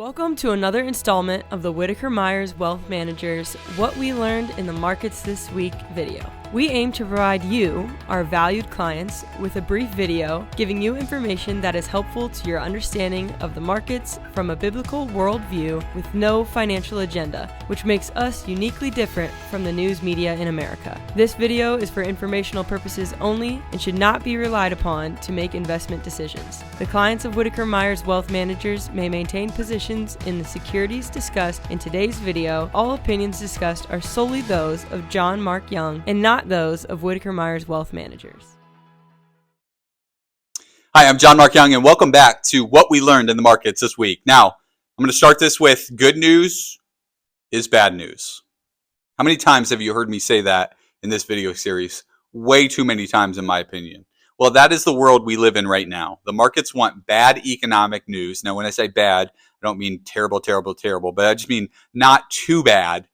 Welcome to another installment of the Whitaker-Myers Wealth Managers What We Learned in the Markets This Week video. We aim to provide you, our valued clients, with a brief video giving you information that is helpful to your understanding of the markets from a biblical worldview with no financial agenda, which makes us uniquely different from the news media in America. This video is for informational purposes only and should not be relied upon to make investment decisions. The clients of Whitaker-Myers Wealth Managers may maintain positions in the securities discussed in today's video. All opinions discussed are solely those of John Mark Young and not those of Whitaker-Myers Wealth Managers. Hi, I'm John Mark Young, and welcome back to What We Learned in the Markets This Week. Now, I'm going to start this with good news is bad news. How many times have you heard me say that in this video series? Way too many times, in my opinion. Well, that is the world we live in right now. The markets want bad economic news. Now, when I say bad, I don't mean terrible, but I just mean not too bad,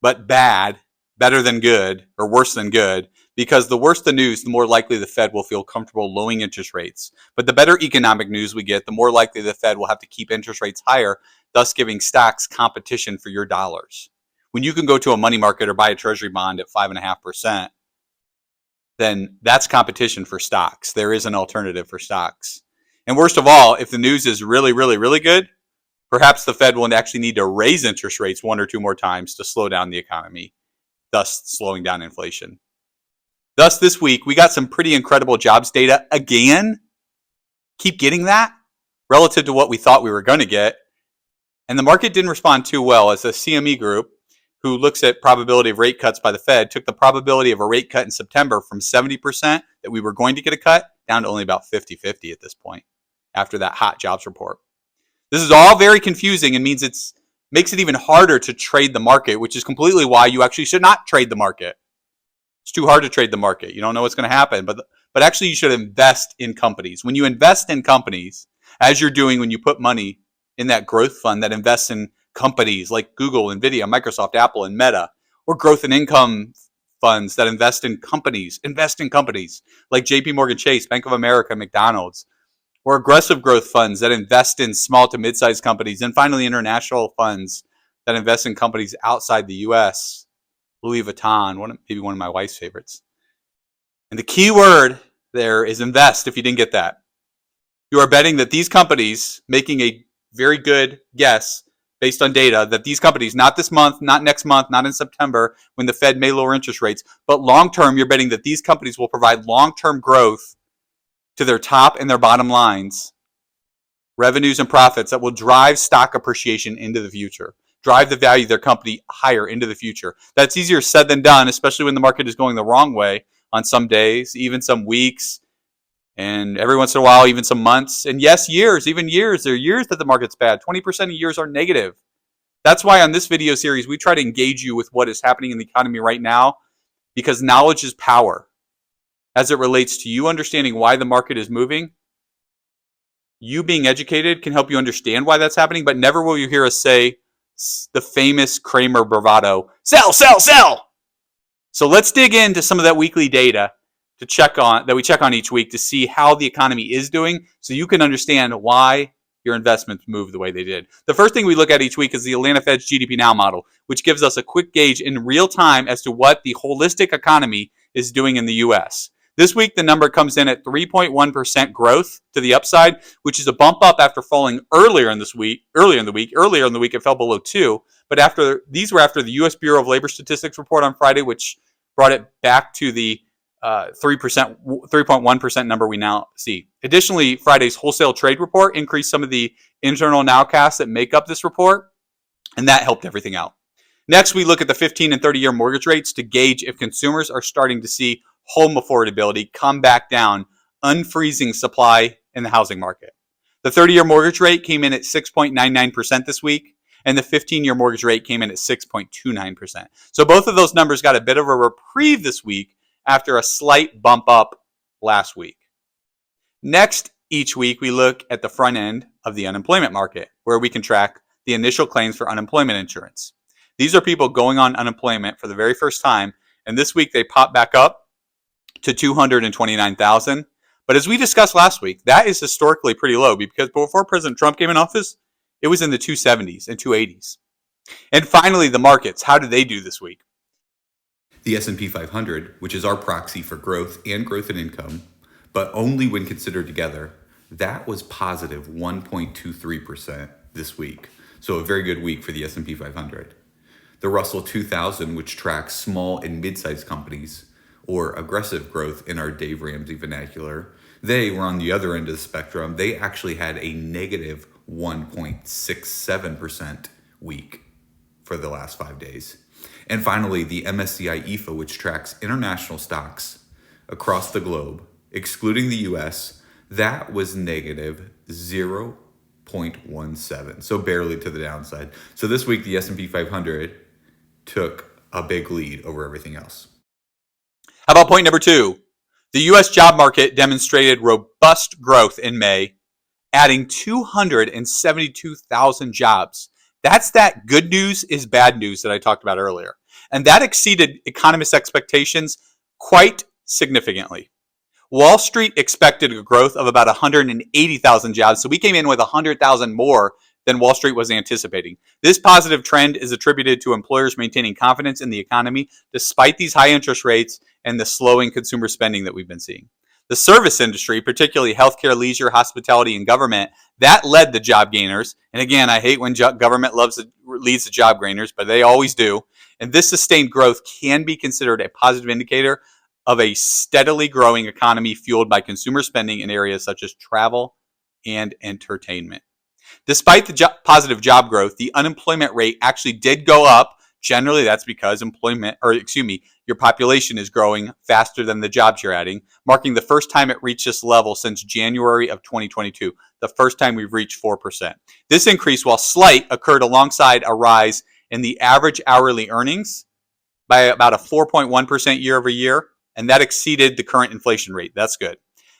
but bad, better than good, or worse than good, because the worse the news, the more likely the Fed will feel comfortable lowering interest rates. But the better economic news we get, the more likely the Fed will have to keep interest rates higher, thus giving stocks competition for your dollars. When you can go to a money market or buy a treasury bond at 5.5%, then that's competition for stocks. There is an alternative for stocks. And worst of all, if the news is really good, perhaps the Fed will actually need to raise interest rates one or two more times to slow down the economy, thus slowing down inflation. Thus, this week, we got some pretty incredible jobs data again. Keep getting that relative to what we thought we were going to get. And the market didn't respond too well as the CME group, who looks at probability of rate cuts by the Fed, took the probability of a rate cut in September from 70% that we were going to get a cut down to only about 50-50 at this point after that hot jobs report. This is all very confusing and means makes it even harder to trade the market, which is completely why you actually should not trade the market. It's too hard to trade the market. You don't know what's going to happen, but actually you should invest in companies. When you invest in companies, as you're doing when you put money in that growth fund that invests in companies like Google, Nvidia, Microsoft, Apple, and Meta, or growth and income funds that invest in companies like JP Morgan Chase, Bank of America, McDonald's, or aggressive growth funds that invest in small to mid-sized companies, and finally international funds that invest in companies outside the U.S., Louis Vuitton, maybe one of my wife's favorites. And the key word there is invest, if you didn't get that. You are betting that these companies, making a very good guess based on data, that these companies, not this month, not next month, not in September, when the Fed may lower interest rates, but long-term, you're betting that these companies will provide long-term growth to their top and their bottom lines, revenues and profits that will drive stock appreciation into the future, drive the value of their company higher into the future. That's easier said than done, especially when the market is going the wrong way on some days, even some weeks, and every once in a while, even some months. And yes, years, even years. There are years that the market's bad. 20% of years are negative. That's why on this video series, we try to engage you with what is happening in the economy right now, because knowledge is power. As it relates to you understanding why the market is moving, you being educated can help you understand why that's happening, but never will you hear us say the famous Kramer bravado, sell, sell, sell. So let's dig into some of that weekly data that we check on each week to see how the economy is doing, so you can understand why your investments move the way they did. The first thing we look at each week is the Atlanta Fed's GDP Now model, which gives us a quick gauge in real time as to what the holistic economy is doing in the U.S. This week, the number comes in at 3.1% growth to the upside, which is a bump up after falling earlier in the week, it fell below 2. But these were after the U.S. Bureau of Labor Statistics report on Friday, which brought it back to the 3.1% number we now see. Additionally, Friday's wholesale trade report increased some of the internal nowcasts that make up this report, and that helped everything out. Next, we look at the 15 and 30-year mortgage rates to gauge if consumers are starting to see home affordability come back down, unfreezing supply in the housing market. The 30-year mortgage rate came in at 6.99% this week, and the 15-year mortgage rate came in at 6.29%. So both of those numbers got a bit of a reprieve this week after a slight bump up last week. Next, each week, we look at the front end of the unemployment market, where we can track the initial claims for unemployment insurance. These are people going on unemployment for the very first time, and this week they pop back up to 229,000. But as we discussed last week, that is historically pretty low, because before President Trump came in office, It was in the 270s and 280s. And finally, the markets. How did they do this week? The S&P 500, which is our proxy for growth and growth in income, but only when considered together, that was positive 1.23% this week. So a very good week for the S&P 500. The Russell 2000, which tracks small and mid-sized companies, or aggressive growth in our Dave Ramsey vernacular, they were on the other end of the spectrum. They actually had a negative 1.67% week for the last 5 days. And finally, the MSCI EFA, which tracks international stocks across the globe, excluding the US, that was negative 0.17, so barely to the downside. So this week, the S&P 500 took a big lead over everything else. How about point number 2? The U.S. job market demonstrated robust growth in May, adding 272,000 jobs. That's that good news is bad news that I talked about earlier. And that exceeded economists' expectations quite significantly. Wall Street expected a growth of about 180,000 jobs, so we came in with 100,000 more than Wall Street was anticipating. This positive trend is attributed to employers maintaining confidence in the economy despite these high interest rates and the slowing consumer spending that we've been seeing. The service industry, particularly healthcare, leisure, hospitality, and government, that led the job gainers. And again, I hate when government leads the job gainers, but they always do. And this sustained growth can be considered a positive indicator of a steadily growing economy fueled by consumer spending in areas such as travel and entertainment. Despite the positive job growth, the unemployment rate actually did go up. Generally, that's because your population is growing faster than the jobs you're adding, marking the first time it reached this level since January of 2022, the first time we've reached 4%. This increase, while slight, occurred alongside a rise in the average hourly earnings by about a 4.1% year over year, and that exceeded the current inflation rate. That's good.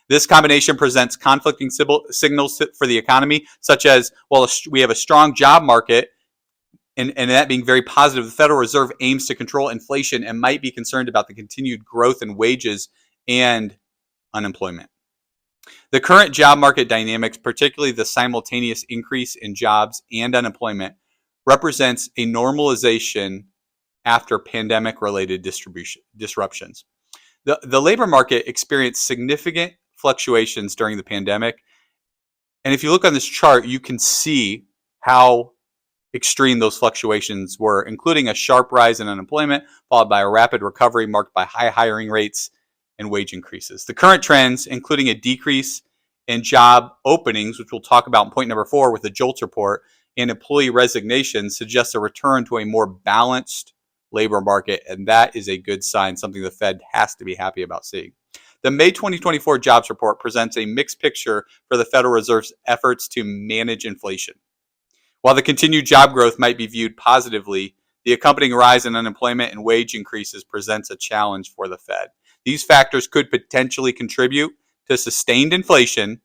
This combination presents conflicting signals for the economy, such as, well, we have a strong job market, and that being very positive. The Federal Reserve aims to control inflation and might be concerned about the continued growth in wages and unemployment. The current job market dynamics, particularly the simultaneous increase in jobs and unemployment, represents a normalization after pandemic-related disruptions. The labor market experienced significant fluctuations during the pandemic. And if you look on this chart, you can see how extreme those fluctuations were, including a sharp rise in unemployment, followed by a rapid recovery marked by high hiring rates and wage increases. The current trends, including a decrease in job openings, which we'll talk about in point number 4 with the JOLTS report, and employee resignations, suggest a return to a more balanced labor market, and that is a good sign, something the Fed has to be happy about seeing. The May 2024 jobs report presents a mixed picture for the Federal Reserve's efforts to manage inflation. While the continued job growth might be viewed positively, the accompanying rise in unemployment and wage increases presents a challenge for the Fed. These factors could potentially contribute to sustained inflation,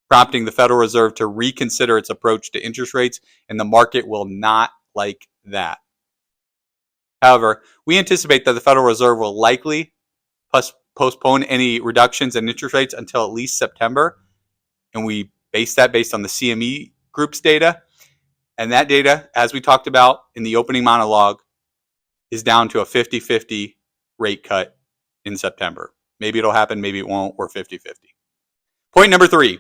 prompting the Federal Reserve to reconsider its approach to interest rates, and the market will not like that. However, we anticipate that the Federal Reserve will likely postpone any reductions in interest rates until at least September, and we base that based on the CME Group's data. And that data, as we talked about in the opening monologue, is down to a 50-50 rate cut in September. Maybe it'll happen, maybe it won't, or 50-50. Point number 3,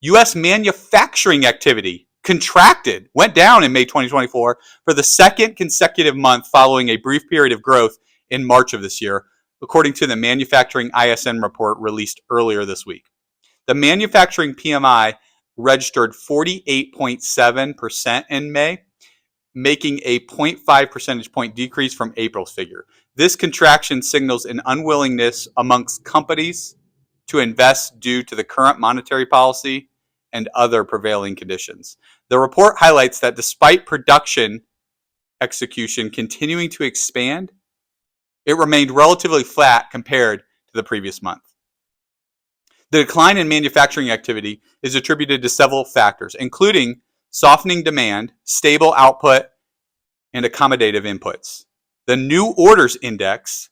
U.S. manufacturing activity contracted, went down in May 2024 for the second consecutive month following a brief period of growth in March of this year, according to the manufacturing ISM report released earlier this week. The manufacturing PMI registered 48.7% in May, making a 0.5 percentage point decrease from April's figure. This contraction signals an unwillingness amongst companies to invest due to the current monetary policy and other prevailing conditions. The report highlights that despite production execution continuing to expand, it remained relatively flat compared to the previous month. The decline in manufacturing activity is attributed to several factors, including softening demand, stable output, and accommodative inputs. The new orders index,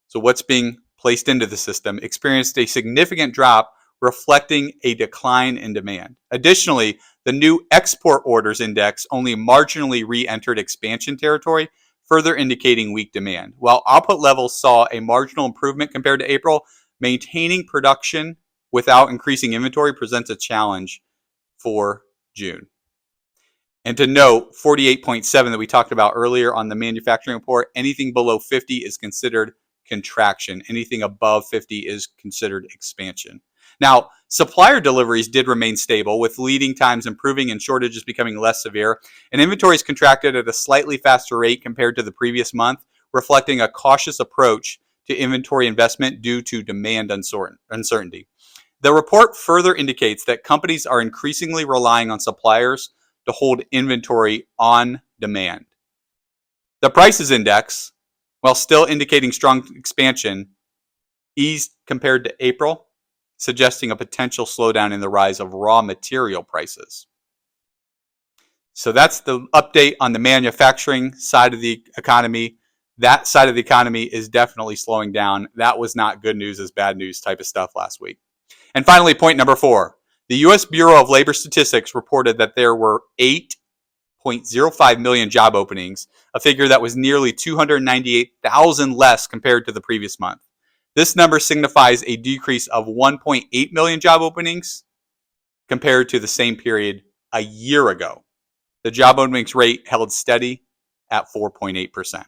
so what's being placed into the system, experienced a significant drop reflecting a decline in demand. Additionally, the new export orders index only marginally re-entered expansion territory, further indicating weak demand. While output levels saw a marginal improvement compared to April, maintaining production without increasing inventory presents a challenge for June. And to note, 48.7 that we talked about earlier on the manufacturing report, anything below 50 is considered contraction. Anything above 50 is considered expansion. Now, supplier deliveries did remain stable, with leading times improving and shortages becoming less severe, and inventories contracted at a slightly faster rate compared to the previous month, reflecting a cautious approach to inventory investment due to demand uncertainty. The report further indicates that companies are increasingly relying on suppliers to hold inventory on demand. The prices index, while still indicating strong expansion, eased compared to April, suggesting a potential slowdown in the rise of raw material prices. So that's the update on the manufacturing side of the economy. That side of the economy is definitely slowing down. That was not good news as bad news type of stuff last week. And finally, point number 4. The U.S. Bureau of Labor Statistics reported that there were 8.05 million job openings, a figure that was nearly 298,000 less compared to the previous month. This number signifies a decrease of 1.8 million job openings compared to the same period a year ago. The job openings rate held steady at 4.8%.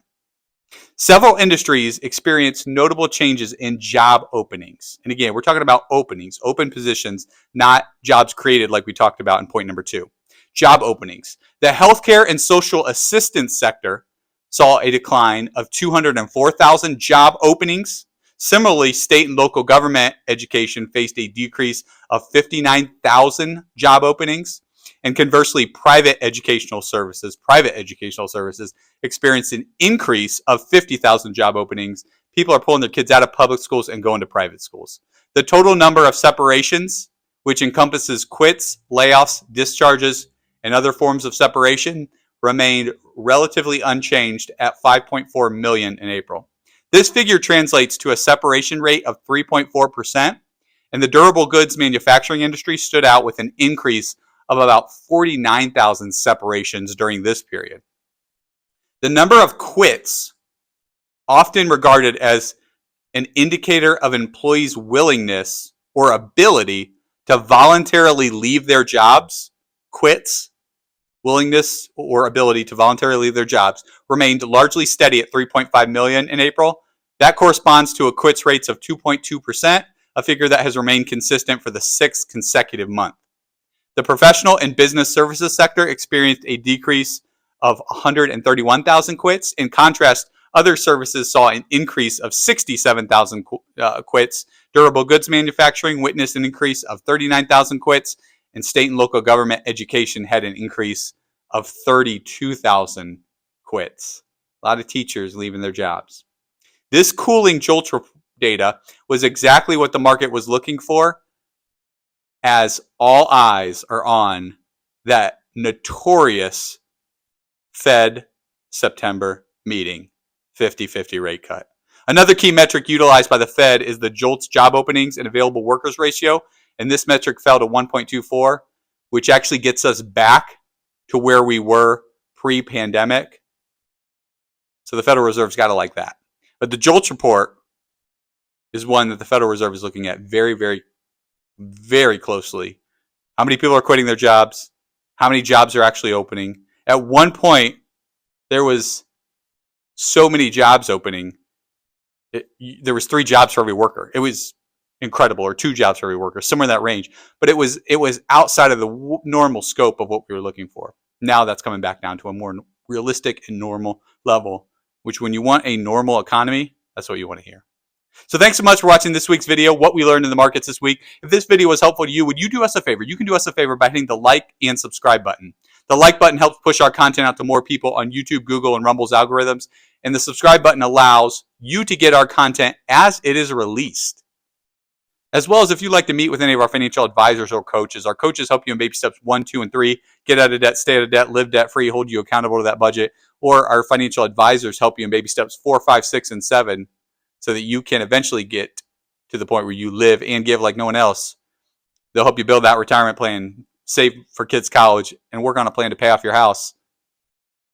Several industries experienced notable changes in job openings. And again, we're talking about openings, open positions, not jobs created like we talked about in point number 2. Job openings. The healthcare and social assistance sector saw a decline of 204,000 job openings. Similarly, state and local government education faced a decrease of 59,000 job openings. And conversely, private educational services experienced an increase of 50,000 job openings. People are pulling their kids out of public schools and going to private schools. The total number of separations, which encompasses quits, layoffs, discharges, and other forms of separation, remained relatively unchanged at 5.4 million in April. This figure translates to a separation rate of 3.4%, and the durable goods manufacturing industry stood out with an increase of about 49,000 separations during this period. The number of quits, often regarded as an indicator of employees' willingness or ability to voluntarily leave their jobs, quits, willingness or ability to voluntarily leave their jobs, remained largely steady at 3.5 million in April. That corresponds to a quits rates of 2.2%, a figure that has remained consistent for the 6th consecutive month. The professional and business services sector experienced a decrease of 131,000 quits. In contrast, other services saw an increase of 67,000 quits. Durable goods manufacturing witnessed an increase of 39,000 quits, and state and local government education had an increase of 32,000 quits. A lot of teachers leaving their jobs. This cooling JOLTS data was exactly what the market was looking for, as all eyes are on that notorious Fed September meeting, 50-50 rate cut. Another key metric utilized by the Fed is the JOLTS job openings and available workers ratio, and this metric fell to 1.24, which actually gets us back to where we were pre-pandemic. So the Federal Reserve's got to like that. But the JOLTS report is one that the Federal Reserve is looking at very, very, very closely. How many people are quitting their jobs? How many jobs are actually opening? At one point, there was so many jobs opening. There was 3 jobs for every worker. It was incredible, or 2 jobs for every worker, somewhere in that range. But it was outside of the normal scope of what we were looking for. Now that's coming back down to a more realistic and normal level, which when you want a normal economy, that's what you want to hear. So thanks so much for watching this week's video, what we learned in the markets this week. If this video was helpful to you, would you do us a favor? You can do us a favor by hitting the like and subscribe button. The like button helps push our content out to more people on YouTube, Google, and Rumble's algorithms. And the subscribe button allows you to get our content as it is released. As well as if you'd like to meet with any of our financial advisors or coaches. Our coaches help you in baby steps 1, 2, and 3. Get out of debt, stay out of debt, live debt-free, hold you accountable to that budget. Or our financial advisors help you in baby steps 4, 5, 6, and 7 so that you can eventually get to the point where you live and give like no one else they'll help you build that retirement plan, save for kids' college, and work on a plan to pay off your house,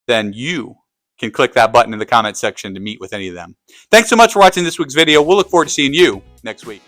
then you can click that button in the comment section to meet with any of them. Thanks so much for watching this week's video. We'll look forward to seeing you next week.